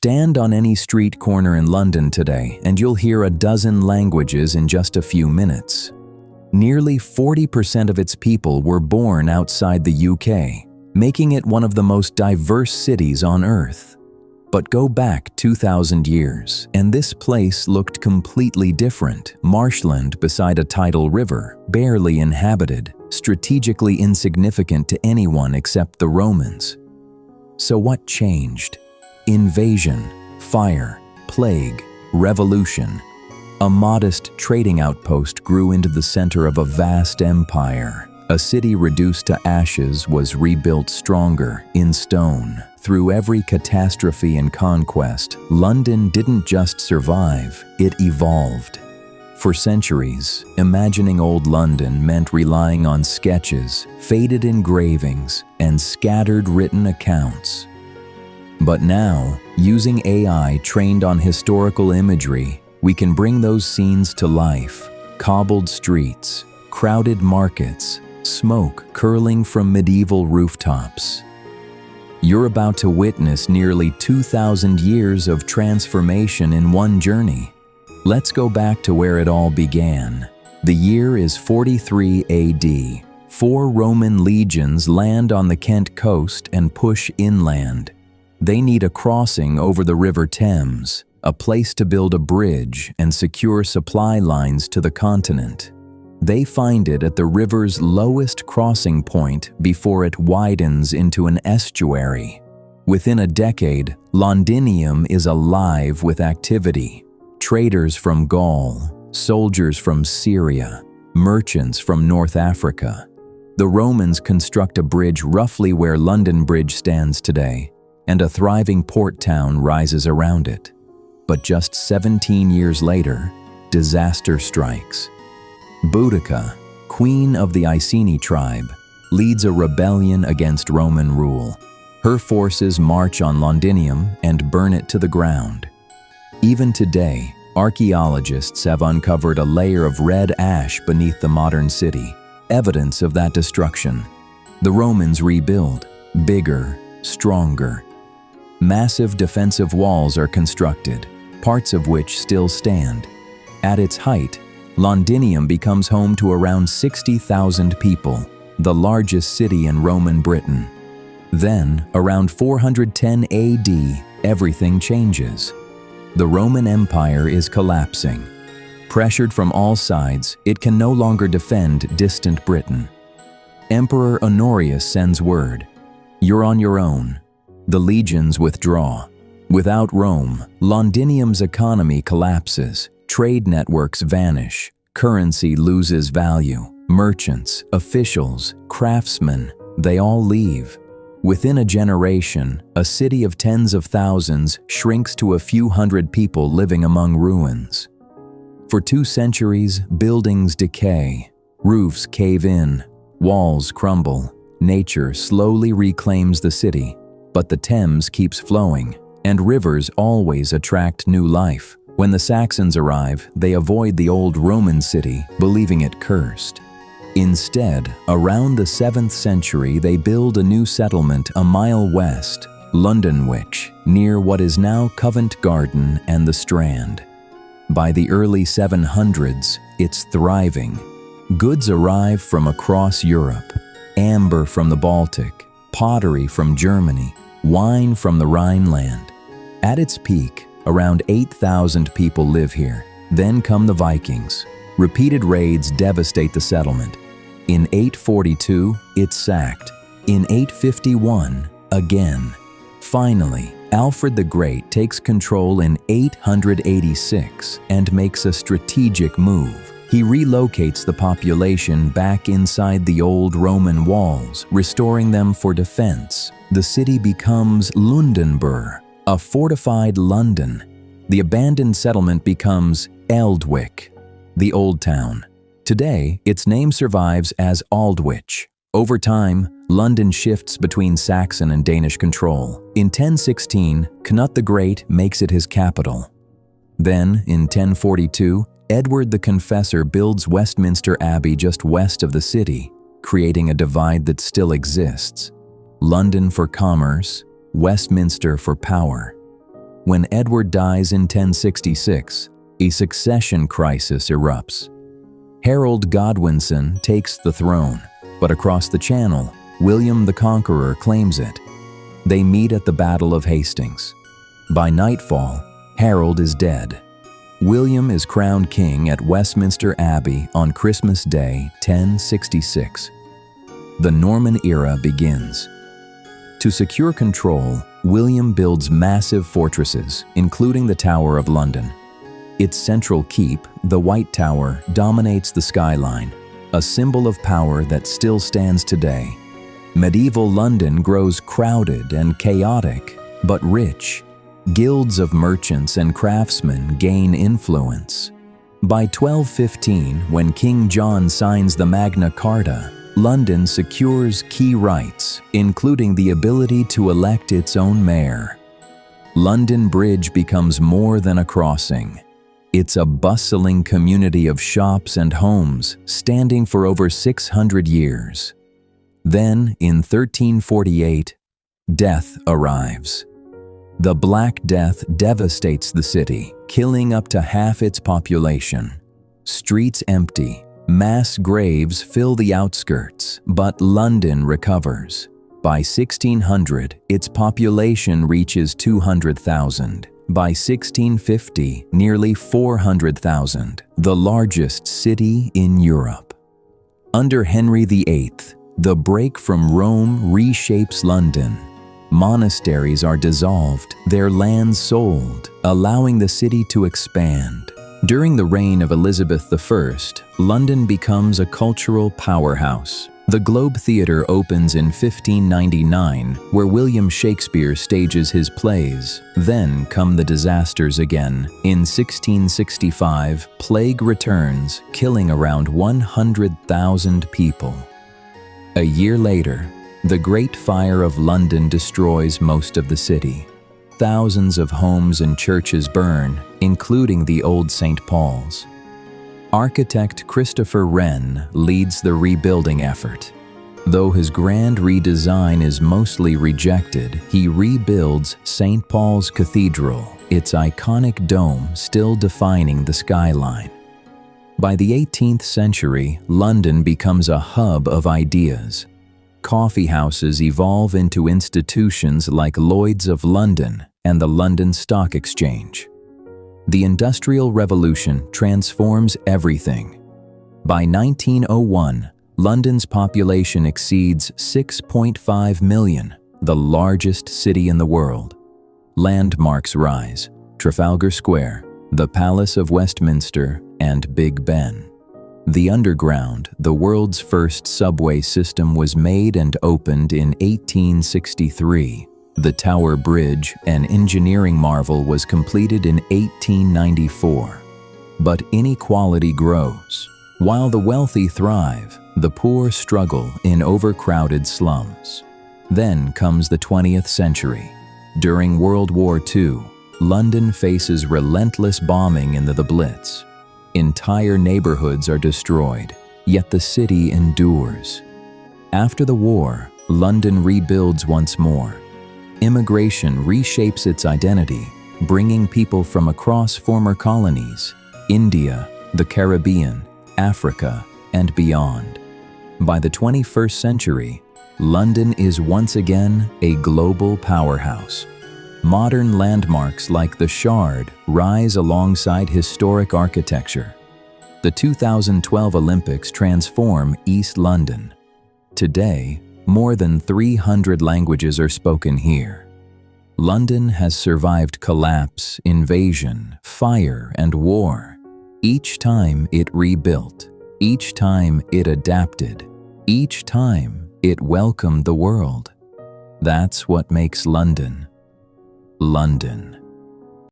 Stand on any street corner in London today and you'll hear a dozen languages in just a few minutes. Nearly 40% of its people were born outside the UK, making it one of the most diverse cities on Earth. But go back 2,000 years, and this place looked completely different. Marshland beside a tidal river, barely inhabited, strategically insignificant to anyone except the Romans. So what changed? Invasion, fire, plague, revolution. A modest trading outpost grew into the center of a vast empire. A city reduced to ashes was rebuilt stronger, in stone. Through every catastrophe and conquest, London didn't just survive, it evolved. For centuries, imagining old London meant relying on sketches, faded engravings, and scattered written accounts. But now, using AI trained on historical imagery, we can bring those scenes to life. Cobbled streets, crowded markets, smoke curling from medieval rooftops. You're about to witness nearly 2,000 years of transformation in one journey. Let's go back to where it all began. The year is 43 AD. 4 Roman legions land on the Kent coast and push inland. They need a crossing over the River Thames, a place to build a bridge and secure supply lines to the continent. They find it at the river's lowest crossing point before it widens into an estuary. Within a decade, Londinium is alive with activity. Traders from Gaul, soldiers from Syria, merchants from North Africa. The Romans construct a bridge roughly where London Bridge stands today, and a thriving port town rises around it. But just 17 years later, disaster strikes. Boudica, queen of the Iceni tribe, leads a rebellion against Roman rule. Her forces march on Londinium and burn it to the ground. Even today, archaeologists have uncovered a layer of red ash beneath the modern city, evidence of that destruction. The Romans rebuild, bigger, stronger. Massive defensive walls are constructed, parts of which still stand. At its height, Londinium becomes home to around 60,000 people, the largest city in Roman Britain. Then, around 410 AD, everything changes. The Roman Empire is collapsing. Pressured from all sides, it can no longer defend distant Britain. Emperor Honorius sends word, "You're on your own." The legions withdraw. Without Rome, Londinium's economy collapses. Trade networks vanish, currency loses value, merchants, officials, craftsmen, they all leave. Within a generation, a city of tens of thousands shrinks to a few hundred people living among ruins. For 2 centuries, buildings decay, roofs cave in, walls crumble, nature slowly reclaims the city, but the Thames keeps flowing, and rivers always attract new life. When the Saxons arrive, they avoid the old Roman city, believing it cursed. Instead, around the 7th century, they build a new settlement a mile west, Londonwich, near what is now Covent Garden and the Strand. By the early 700s, it's thriving. Goods arrive from across Europe, amber from the Baltic, pottery from Germany, wine from the Rhineland. At its peak, around 8,000 people live here. Then come the Vikings. Repeated raids devastate the settlement. In 842, it's sacked. In 851, again. Finally, Alfred the Great takes control in 886 and makes a strategic move. He relocates the population back inside the old Roman walls, restoring them for defense. The city becomes Lundenburg, a fortified London. The abandoned settlement becomes Eldwick, the Old Town. Today, its name survives as Aldwych. Over time, London shifts between Saxon and Danish control. In 1016, Cnut the Great makes it his capital. Then, in 1042, Edward the Confessor builds Westminster Abbey just west of the city, creating a divide that still exists. London for commerce, Westminster for power. When Edward dies in 1066, a succession crisis erupts. Harold Godwinson takes the throne, but across the Channel, William the Conqueror claims it. They meet at the Battle of Hastings. By nightfall, Harold is dead. William is crowned king at Westminster Abbey on Christmas Day, 1066. The Norman era begins. To secure control, William builds massive fortresses, including the Tower of London. Its central keep, the White Tower, dominates the skyline, a symbol of power that still stands today. Medieval London grows crowded and chaotic, but rich. Guilds of merchants and craftsmen gain influence. By 1215, when King John signs the Magna Carta, London secures key rights, including the ability to elect its own mayor. London Bridge becomes more than a crossing. It's a bustling community of shops and homes, standing for over 600 years. Then, in 1348, death arrives. The Black Death devastates the city, killing up to half its population. Streets empty, mass graves fill the outskirts, but London recovers. By 1600, its population reaches 200,000. By 1650, nearly 400,000, the largest city in Europe. Under Henry VIII, the break from Rome reshapes London. Monasteries are dissolved, their lands sold, allowing the city to expand. During the reign of Elizabeth I, London becomes a cultural powerhouse. The Globe Theatre opens in 1599, where William Shakespeare stages his plays. Then come the disasters again. In 1665, plague returns, killing around 100,000 people. A year later, the Great Fire of London destroys most of the city. Thousands of homes and churches burn, including the old St. Paul's. Architect Christopher Wren leads the rebuilding effort. Though his grand redesign is mostly rejected, he rebuilds St. Paul's Cathedral, its iconic dome still defining the skyline. By the 18th century, London becomes a hub of ideas. Coffee houses evolve into institutions like Lloyd's of London and the London Stock Exchange. The Industrial Revolution transforms everything. By 1901, London's population exceeds 6.5 million, the largest city in the world. Landmarks rise: Trafalgar Square, the Palace of Westminster, and Big Ben. The Underground, the world's first subway system, was made and opened in 1863. The Tower Bridge, an engineering marvel, was completed in 1894. But inequality grows. While the wealthy thrive, the poor struggle in overcrowded slums. Then comes the 20th century. During World War II, London faces relentless bombing in the Blitz. Entire neighborhoods are destroyed, yet the city endures. After the war, London rebuilds once more. Immigration reshapes its identity, bringing people from across former colonies, India, the Caribbean, Africa, and beyond. By the 21st century, London is once again a global powerhouse. Modern landmarks like the Shard rise alongside historic architecture. The 2012 Olympics transform East London. Today, more than 300 languages are spoken here. London has survived collapse, invasion, fire, and war. Each time it rebuilt, each time it adapted, each time it welcomed the world. That's what makes London, London.